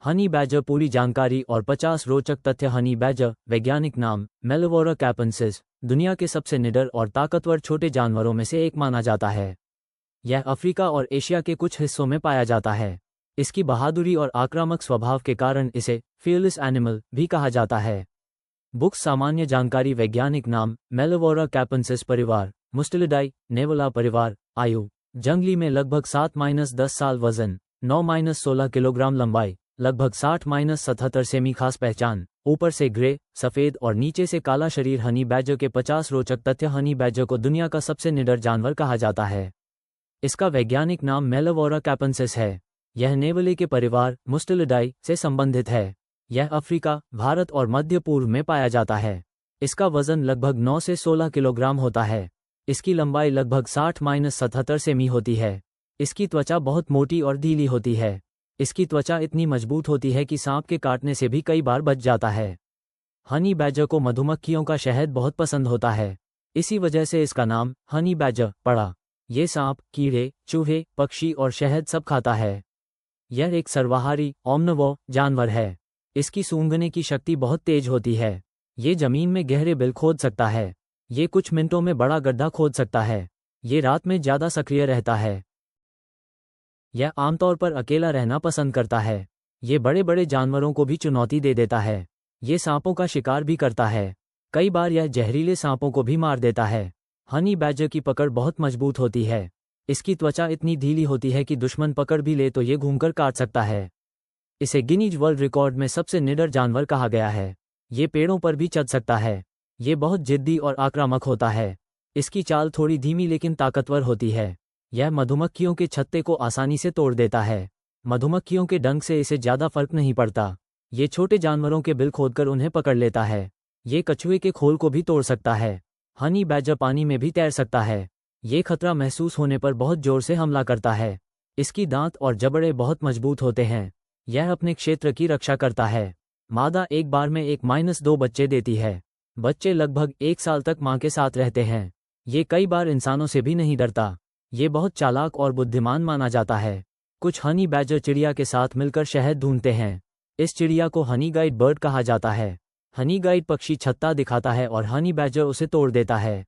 Honey badger पूरी जानकारी और 50 रोचक तथ्य। हनी बैजर वैज्ञानिक नाम मेलिवोरा कैपेंसिस दुनिया के सबसे निडर और ताकतवर छोटे जानवरों में से एक माना जाता है। यह अफ्रीका और एशिया के कुछ हिस्सों में पाया जाता है। इसकी बहादुरी और आक्रामक स्वभाव के कारण इसे फियरलेस एनिमल भी कहा जाता है। बुक्स सामान्य जानकारी। वैज्ञानिक नाम मेलिवोरा कैपेंसिस परिवार मुस्टेलिडाई नेवला परिवार आयु जंगली में लगभग 7-10 साल वजन 9-16 किलोग्राम लंबाई लगभग 60-77 सेमी। खास पहचान ऊपर से ग्रे सफ़ेद और नीचे से काला शरीर। हनी बैजर के 50 रोचक तथ्य। हनी बैजर को दुनिया का सबसे निडर जानवर कहा जाता है। इसका वैज्ञानिक नाम मेलिवोरा कैपेंसिस है। यह नेवले के परिवार मुस्टेलिडाई से संबंधित है। यह अफ्रीका, भारत और मध्य पूर्व में पाया जाता है। इसका वजन लगभग 9 से 16 किलोग्राम होता है। इसकी लंबाई लगभग 60-77 सेमी होती है। इसकी त्वचा बहुत मोटी और ढीली होती है। इसकी त्वचा इतनी मजबूत होती है कि सांप के काटने से भी कई बार बच जाता है। हनी बैजर को मधुमक्खियों का शहद बहुत पसंद होता है। इसी वजह से इसका नाम हनी बैजर पड़ा। ये सांप, कीड़े, चूहे, पक्षी और शहद सब खाता है। यह एक सर्वाहारी ओमनिवोर जानवर है। इसकी सूंघने की शक्ति बहुत तेज होती है। ये जमीन में गहरे बिल खोद सकता है। ये कुछ मिनटों में बड़ा गड्ढा खोद सकता है। ये रात में ज़्यादा सक्रिय रहता है। यह आमतौर पर अकेला रहना पसंद करता है। ये बड़े बड़े जानवरों को भी चुनौती दे देता है। ये सांपों का शिकार भी करता है। कई बार यह जहरीले सांपों को भी मार देता है। हनी बैजर की पकड़ बहुत मजबूत होती है। इसकी त्वचा इतनी ढीली होती है कि दुश्मन पकड़ भी ले तो ये घूमकर काट सकता है। इसे गिनीज वर्ल्ड रिकॉर्ड में सबसे निडर जानवर कहा गया है। ये पेड़ों पर भी चढ़ सकता है। ये बहुत जिद्दी और आक्रामक होता है। इसकी चाल थोड़ी धीमी लेकिन ताकतवर होती है। यह मधुमक्खियों के छत्ते को आसानी से तोड़ देता है। मधुमक्खियों के डंक से इसे ज़्यादा फर्क नहीं पड़ता। ये छोटे जानवरों के बिल खोदकर उन्हें पकड़ लेता है। ये कछुए के खोल को भी तोड़ सकता है। हनी बैजर पानी में भी तैर सकता है। ये खतरा महसूस होने पर बहुत जोर से हमला करता है। इसकी दांत और जबड़े बहुत मजबूत होते हैं। यह अपने क्षेत्र की रक्षा करता है। मादा एक बार में 1-2 बच्चे देती है। बच्चे लगभग 1 साल तक मां के साथ रहते हैं। ये कई बार इंसानों से भी नहीं डरता। ये बहुत चालाक और बुद्धिमान माना जाता है। कुछ हनी बैजर चिड़िया के साथ मिलकर शहद ढूंढते हैं। इस चिड़िया को हनी गाइड बर्ड कहा जाता है। हनी गाइड पक्षी छत्ता दिखाता है और हनी बैजर उसे तोड़ देता है।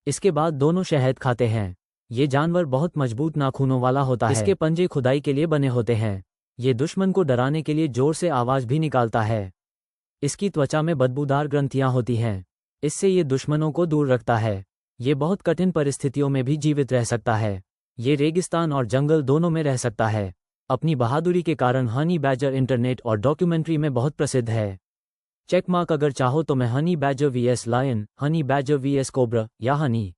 इसके बाद दोनों शहद खाते हैं। ये जानवर बहुत मजबूत नाखूनों वाला होता है। इसके पंजे खुदाई के लिए बने होते हैं। ये दुश्मन को डराने के लिए जोर से आवाज भी निकालता है। इसकी त्वचा में बदबूदार ग्रंथियां होती हैं। इससे ये दुश्मनों को दूर रखता है। ये बहुत कठिन परिस्थितियों में भी जीवित रह सकता है। ये रेगिस्तान और जंगल दोनों में रह सकता है। अपनी बहादुरी के कारण हनी बैजर इंटरनेट और डॉक्यूमेंट्री में बहुत प्रसिद्ध है। चेक मार्क अगर चाहो तो मैं honey badger vs lion, honey badger vs cobra या हनी